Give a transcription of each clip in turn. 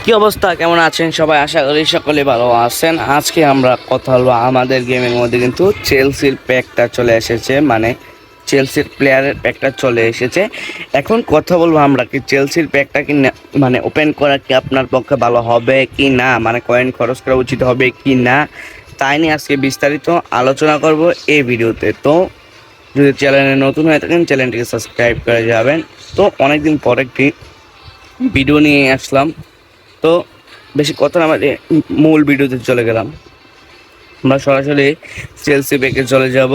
কি অবস্থা, কেমন আছেন সবাই? আশা করি সকলে ভালো আছেন। আজকে আমরা কথা বলবো আমাদের গেমের মধ্যে কিন্তু চেলসির প্যাকটা চলে এসেছে, মানে চেলসির প্লেয়ারের প্যাকটা চলে এসেছে। এখন কথা বলবো আমরা কি চেলসির প্যাকটা কি মানে ওপেন করা কি আপনার পক্ষে ভালো হবে কি না, মানে কয়েন খরচ করা উচিত হবে কি না, তাই নিয়ে আজকে বিস্তারিত আলোচনা করব এই ভিডিওতে। তো যদি চ্যানেলে নতুন হয়ে থাকেন চ্যানেলটিকে সাবস্ক্রাইব করে যাবেন। তো অনেকদিন পর একটি ভিডিও নিয়ে আসলাম। তো বেশি কথা না মানে মূল ভিডিওতে চলে গেলাম। আমরা সরাসরি চেলসি প্যাকে চলে যাব।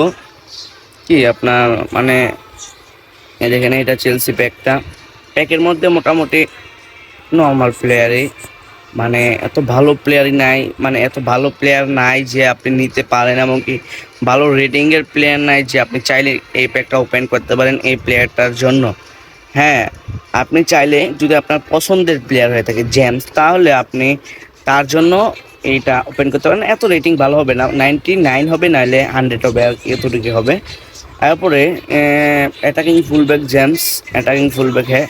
কি আপনার মানে দেখেন, এটা চেলসি প্যাকের মধ্যে মোটামুটি নর্মাল প্লেয়ারই, মানে এত ভালো প্লেয়ারই নাই, মানে এত ভালো প্লেয়ার নাই যে আপনি নিতে পারেন, এমনকি ভালো রেটিংয়ের প্লেয়ার নাই যে আপনি চাইলে এই প্যাকটা ওপেন করতে পারেন এই প্লেয়ারটার জন্য। হ্যাঁ, আপনি চাইলে যদি আপনার পছন্দের প্লেয়ার হয়ে থাকে জেমস, তাহলে আপনি তার জন্য এইটা ওপেন করতে পারেন। এত রেটিং ভালো হবে না, 99 হবে, নাহলে 100 হবে, আর কি এতটুকু হবে। তারপরে attacking fullback James, attacking fullback হ্যাঁ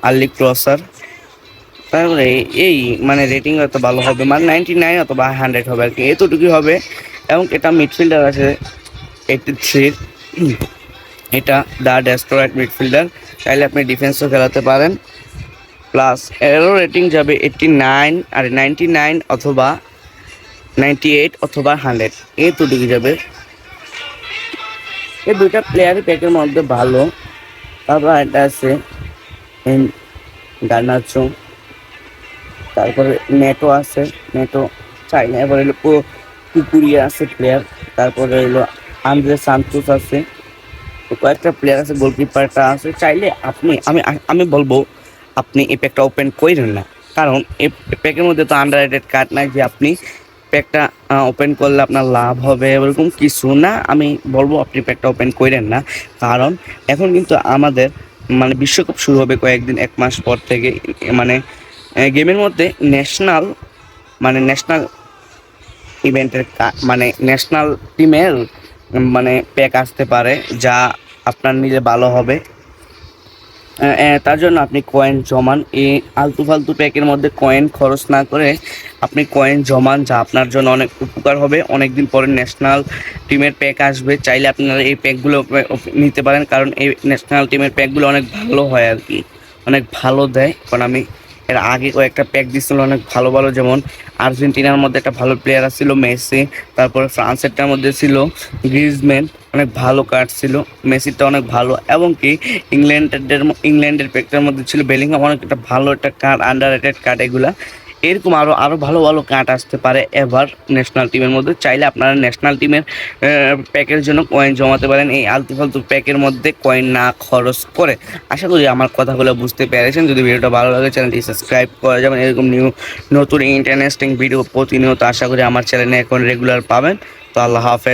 আর্লি ক্রসার। তারপরে এই মানে রেটিং হয়তো ভালো হবে, মানে 99 অথবা 100 হবে আর কি, এতটুকুই হবে। এবং এটা মিডফিল্ডার আছে 83, এটা দ্য ডেস্ট্রয়েড মিডফিল্ডার, চাইলে আপনি ডিফেন্সও খেলাতে পারেন। প্লাস এরও রেটিং যাবে 89 আর 99 অথবা 98 অথবা 100, এতটুকু যাবে। এই দুইটা প্লেয়ারই প্যাকের মধ্যে ভালো। তারপর এটা আছে গার্নাচো, তারপরে নেটো আছে, নেটো চাইনা। এবার হলো কুকুরিয়া আছে প্লেয়ার, তারপরে হলো আন্দ্রে সান্তোস আছে, কয়েকটা প্লেয়ার আছে, গোলকিপারটা আছে। চাইলে আপনি আমি আমি বলবো আপনি এই প্যাকটা ওপেন করেন না, কারণ এই প্যাকের মধ্যে তো আন্ডার রেটেড কার্ড নাই যে আপনি প্যাকটা ওপেন করলে আপনার লাভ হবে, এরকম কিছু না। আমি বলবো আপনি প্যাকটা ওপেন করেন না, কারণ এখন কিন্তু আমাদের মানে বিশ্বকাপ শুরু হবে কয়েকদিন, 1 মাস পর থেকে। মানে গেমের মধ্যে ন্যাশনাল ইভেন্টের মানে ন্যাশনাল টিমের মানে প্যাক আসতে পারে, যা আপনার নিলে ভালো হবে। তার জন্য আপনি কয়েন জমান, এই আলতু ফালতু প্যাকের মধ্যে কয়েন খরচ না করে আপনি কয়েন জমান, যা আপনার জন্য অনেক উপকার হবে। অনেক দিন পরে ন্যাশনাল টিমের প্যাক আসবে, চাইলে আপনারা এই প্যাকগুলো নিতে পারেন, কারণ এই ন্যাশনাল টিমের প্যাকগুলো অনেক ভালো হয় আর কি, অনেক ভালো দেয়। কারণ আমি এর আগে কয়েকটা প্যাক দিচ্ছিল অনেক ভালো ভালো, যেমন আর্জেন্টিনার মধ্যে একটা ভালো প্লেয়ার ছিল মেসি, তারপরে ফ্রান্সেরটার মধ্যে ছিল গ্রিজম্যান, অনেক ভালো কার্ড ছিল, মেসিটা অনেক ভালো। এবং কি ইংল্যান্ডের প্যাকটার মধ্যে ছিল বেলিংহাম, অনেক একটা ভালো একটা কার্ড, আন্ডার রেটেড কার্ড এগুলা। এরকম আরও ভালো ভালো কার্ড আসতে পারে এবার ন্যাশনাল টিমের মধ্যে। চাইলে আপনারা ন্যাশনাল টিমের প্যাকের জন্য কয়েন জমাতে পারেন এই আলতু ফালতু প্যাকের মধ্যে কয়েন না খরচ করে। আশা করি আমার কথাগুলো বুঝতে পেরেছেন। যদি ভিডিওটা ভালো লাগে চ্যানেলটি সাবস্ক্রাইব করে যাবেন, এরকম নতুন ইন্টারেস্টিং ভিডিও প্রতিনিয়ত আশা করি আমার চ্যানেলে এখন রেগুলার পাবেন। তো আল্লাহ হাফেজ।